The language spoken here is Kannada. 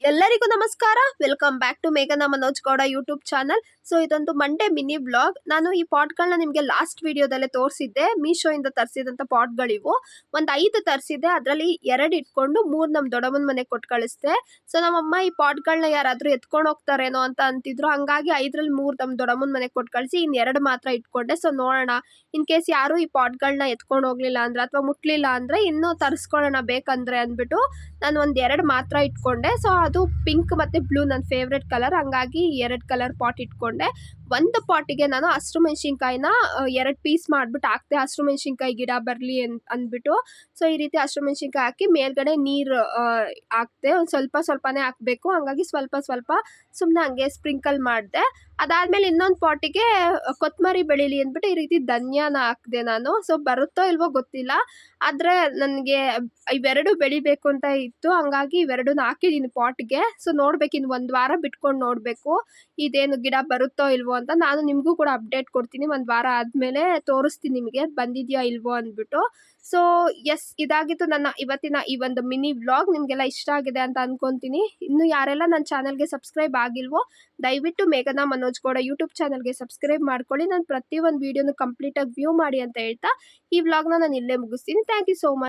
ಎಲ್ಲರಿಗೂ ನಮಸ್ಕಾರ. ವೆಲ್ಕಮ್ ಬ್ಯಾಕ್ ಟು ಮೇಘನಾ Manoj Gowda YouTube channel. So ಇದೊಂದು ಮಂಡೇ ಮಿನಿ ಬ್ಲಾಗ್. ನಾನು ಈ ಪಾಟ್ಗಳನ್ನ ನಿಮಗೆ ಲಾಸ್ಟ್ ವಿಡಿಯೋದಲ್ಲೇ ತೋರಿಸಿದ್ದೆ. ಮೀಶೋ ಇಂದ ತರಿಸಿದಂಥ ಪಾಟ್ಗಳಿವು. ಒಂದು 5 ತರಿಸಿದ್ದೆ, ಅದರಲ್ಲಿ 2 ಇಟ್ಕೊಂಡು 3 ನಮ್ಮ ದೊಡ್ಡಮ್ಮನ ಮನೆಗೆ ಕೊಟ್ಟು ಕಳಿಸ್ದೆ. ಸೊ ನಮ್ಮಮ್ಮ ಈ ಪಾಟ್ಗಳನ್ನ ಯಾರಾದರೂ ಎತ್ಕೊಂಡು ಹೋಗ್ತಾರೇನೋ ಅಂತ ಅಂತಿದ್ರು. ಹಂಗಾಗಿ 5ರಲ್ಲಿ 3 ನಮ್ಮ ದೊಡ್ಡಮ್ಮನ ಮನೆಗೆ ಕೊಟ್ಟು ಕಳಿಸಿ, ಇನ್ನು 2 ಮಾತ್ರ ಇಟ್ಕೊಂಡೆ. ಸೊ ನೋಡೋಣ, ಇನ್ ಕೇಸ್ ಯಾರು ಈ ಪಾಟ್ಗಳನ್ನ ಎತ್ಕೊಂಡು ಹೋಗ್ಲಿಲ್ಲ ಅಂದ್ರೆ ಅಥವಾ ಮುಟ್ಲಿಲ್ಲ ಅಂದ್ರೆ ಇನ್ನೂ ತರಿಸ್ಕೊಳ್ಳೋಣ ಬೇಕಂದ್ರೆ ಅಂದ್ಬಿಟ್ಟು ನಾನು ಒಂದು 2 ಮಾತ್ರ ಇಟ್ಕೊಂಡೆ. ಸೊ ಅದು ಪಿಂಕ್ ಮತ್ತು ಬ್ಲೂ ನನ್ನ ಫೇವ್ರೆಟ್ ಕಲರ್, ಹಂಗಾಗಿ 2 ಕಲರ್ ಪಾಟ್ ಇಟ್ಕೊಂಡೆ. ಒಂದು ಪಾಟಿಗೆ ನಾನು ಹಸಿರು ಮೆಣಸಿನ್ಕಾಯಿನ 2 ಪೀಸ್ ಮಾಡಿಬಿಟ್ಟು ಹಾಕ್ದೆ, ಹಸಿರು ಮೆಣಸಿನ್ಕಾಯಿ ಗಿಡ ಬರಲಿ ಅಂದ್ಬಿಟ್ಟು. ಸೊ ಈ ರೀತಿ ಹಸಿರು ಮೆಣಸಿನ್ಕಾಯಿ ಹಾಕಿ ಮೇಲ್ಗಡೆ ನೀರು ಹಾಕ್ದೆ. ಒಂದು ಸ್ವಲ್ಪನೇ ಹಾಕಬೇಕು, ಹಂಗಾಗಿ ಸ್ವಲ್ಪ ಸುಮ್ಮನೆ ಹಂಗೆ ಸ್ಪ್ರಿಂಕಲ್ ಮಾಡಿದೆ. ಅದಾದಮೇಲೆ ಇನ್ನೊಂದು ಪಾಟಿಗೆ ಕೊತ್ತಂಬರಿ ಬೆಳೀಲಿ ಅಂದ್ಬಿಟ್ಟು ಈ ರೀತಿ ಧನ್ಯಾನ ಹಾಕಿದೆ ನಾನು. ಸೊ ಬರುತ್ತೋ ಇಲ್ವೋ ಗೊತ್ತಿಲ್ಲ, ಆದರೆ ನನಗೆ ಇವೆರಡು ಬೆಳಿಬೇಕು ಅಂತ ಇತ್ತು, ಹಂಗಾಗಿ ಇವೆರಡನ್ನ ಹಾಕಿದ್ದೀನಿ ಪಾಟ್ಗೆ. ಸೊ ನೋಡ್ಬೇಕು, ಇನ್ನು 1 ವಾರ ಬಿಟ್ಕೊಂಡು ನೋಡಬೇಕು ಇದೇನು ಗಿಡ ಬರುತ್ತೋ ಇಲ್ವೋ ಅಂತ. ನಾನು ನಿಮಗೂ ಕೂಡ ಅಪ್ಡೇಟ್ ಕೊಡ್ತೀನಿ, 1 ವಾರ ಆದಮೇಲೆ ತೋರಿಸ್ತೀನಿ ನಿಮಗೆ ಬಂದಿದೆಯಾ ಇಲ್ವೋ ಅಂದ್ಬಿಟ್ಟು. ಸೊ ಎಸ್, ಇದಾಗಿತ್ತು ನನ್ನ ಇವತ್ತಿನ ಈ ಒಂದು ಮಿನಿ ವ್ಲಾಗ್. ನಿಮಗೆಲ್ಲ ಇಷ್ಟ ಆಗಿದೆ ಅಂತ ಅನ್ಕೊಂತೀನಿ. ಇನ್ನು ಯಾರೆಲ್ಲ ನನ್ನ ಚಾನಲ್ಗೆ ಸಬ್ಸ್ಕ್ರೈಬ್ ಆಗಿಲ್ವೋ ದಯವಿಟ್ಟು ಮೇಘನಾ ಮನೋಜ್ ಗೌಡ ಯೂಟ್ಯೂಬ್ ಚಾನಲ್ಗೆ ಸಬ್ಸ್ಕ್ರೈಬ್ ಮಾಡ್ಕೊಳ್ಳಿ. ನಾನು ಪ್ರತಿಯೊಂದು ವೀಡಿಯೋನು ಕಂಪ್ಲೀಟಾಗಿ ವ್ಯೂ ಮಾಡಿ ಅಂತ ಹೇಳ್ತಾ ಈ ವ್ಲಾಗ್ನ ನಾನು ಇಲ್ಲೇ ಮುಗಿಸ್ತೀನಿ. Thank you so much.